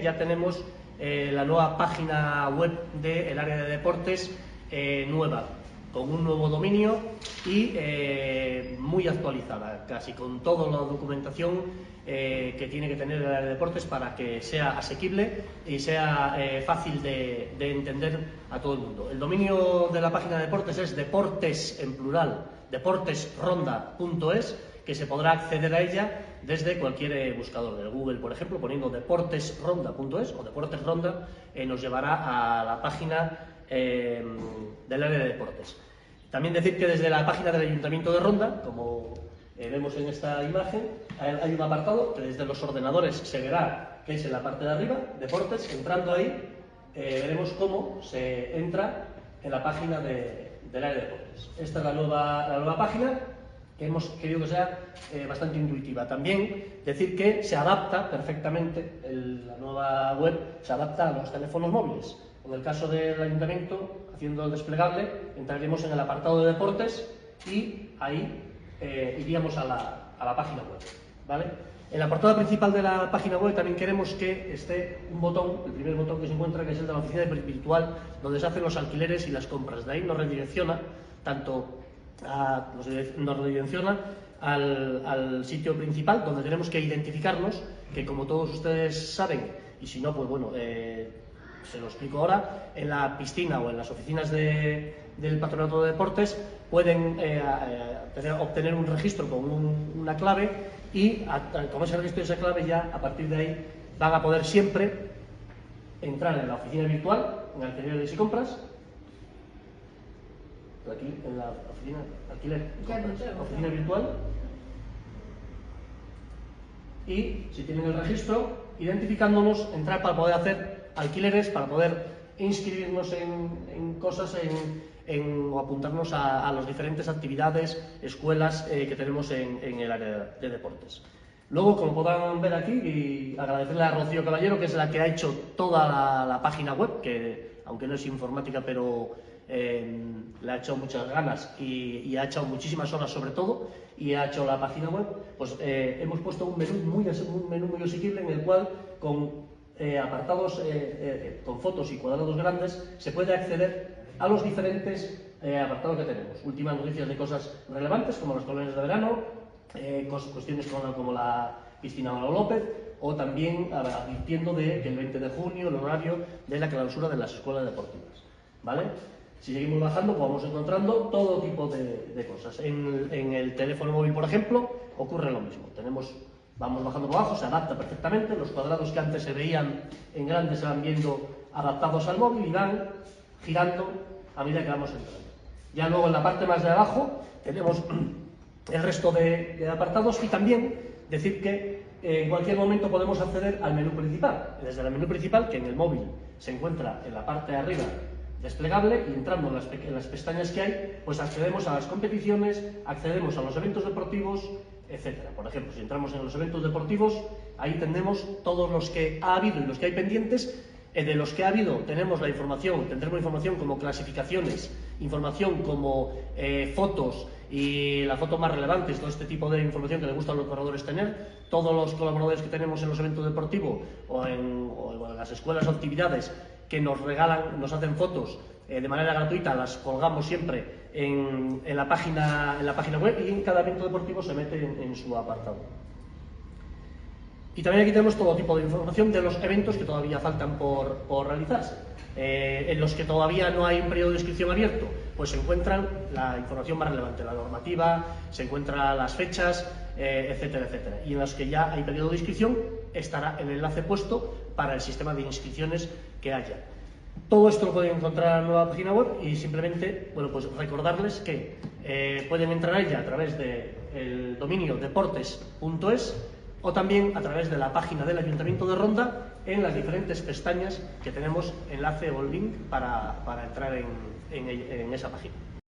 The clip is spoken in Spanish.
Ya tenemos la nueva página web del área de deportes nueva, con un nuevo dominio y muy actualizada, casi con toda la documentación que tiene que tener el área de deportes para que sea asequible y sea fácil de entender a todo el mundo. El dominio de la página de deportes es deportes, en plural, deportesronda.es, que se podrá acceder a ella desde cualquier buscador de Google, por ejemplo, poniendo deportesronda.es o deportesronda, nos llevará a la página del área de deportes. También decir que desde la página del Ayuntamiento de Ronda, como vemos en esta imagen, hay un apartado que desde los ordenadores se verá, que es en la parte de arriba, deportes. Entrando ahí veremos cómo se entra en la página del área de deportes. Esta es la nueva página, que hemos querido que sea bastante intuitiva. También decir que se adapta perfectamente, la nueva web se adapta a los teléfonos móviles. En el caso del Ayuntamiento, haciendo el desplegable, entraremos en el apartado de deportes y ahí iríamos a la página web, ¿vale? En el apartado principal de la página web también queremos que esté un botón, el primer botón que se encuentra, que es el de la oficina virtual, donde se hacen los alquileres y las compras. De ahí nos redirecciona al sitio principal, donde tenemos que identificarnos, que como todos ustedes saben, y si no, pues bueno, se lo explico ahora, en la piscina o en las oficinas del Patronato de Deportes pueden obtener un registro con una clave y con ese registro y esa clave ya a partir de ahí van a poder siempre entrar en la oficina virtual, en alquileres y compras, aquí en la oficina, oficina virtual, y si tienen el registro, identificándonos, entrar para poder hacer alquileres, para poder inscribirnos en cosas o apuntarnos a las diferentes actividades, escuelas que tenemos en el área de deportes. Luego, como podrán ver aquí, y agradecerle a Rocío Caballero, que es la que ha hecho toda la página web, que aunque no es informática, pero le ha hecho muchas ganas y ha echado muchísimas horas sobre todo, y ha hecho la página web, pues hemos puesto un menú muy asequible en el cual con apartados con fotos y cuadrados grandes se puede acceder a los diferentes apartados que tenemos. Últimas noticias de cosas relevantes como las colonias de verano, cuestiones como la piscina Manolo López, o también advirtiendo de que el 20 de junio el horario de la clausura de las escuelas deportivas, ¿vale? Si seguimos bajando, pues vamos encontrando todo tipo de cosas. En el teléfono móvil, por ejemplo, ocurre lo mismo. Vamos bajando por abajo, se adapta perfectamente. Los cuadrados que antes se veían en grande se van viendo adaptados al móvil y van girando a medida que vamos entrando. Ya luego en la parte más de abajo tenemos el resto de apartados, y también decir que en cualquier momento podemos acceder al menú principal. Desde el menú principal, que en el móvil se encuentra en la parte de arriba desplegable, y entrando en las pestañas que hay, pues accedemos a las competiciones, accedemos a los eventos deportivos, etcétera. Por ejemplo, si entramos en los eventos deportivos, ahí tendremos todos los que ha habido y los que hay pendientes. De los que ha habido tendremos información como clasificaciones, información como fotos y las fotos más relevantes, todo este tipo de información que les gusta a los corredores tener. Todos los colaboradores que tenemos en los eventos deportivos o en las escuelas o actividades que nos regalan, nos hacen fotos de manera gratuita, las colgamos siempre en la página web, y en cada evento deportivo se mete en su apartado. Y también aquí tenemos todo tipo de información de los eventos que todavía faltan por realizarse. En los que todavía no hay un periodo de inscripción abierto, pues se encuentran la información más relevante, la normativa, se encuentran las fechas, etcétera, etcétera. Y en los que ya hay periodo de inscripción, estará el enlace puesto para el sistema de inscripciones que haya. Todo esto lo pueden encontrar en la nueva página web, y simplemente, bueno, pues recordarles que pueden entrar a ella a través del dominio deportes.es, o también a través de la página del Ayuntamiento de Ronda, en las diferentes pestañas que tenemos enlace o link para entrar en esa página.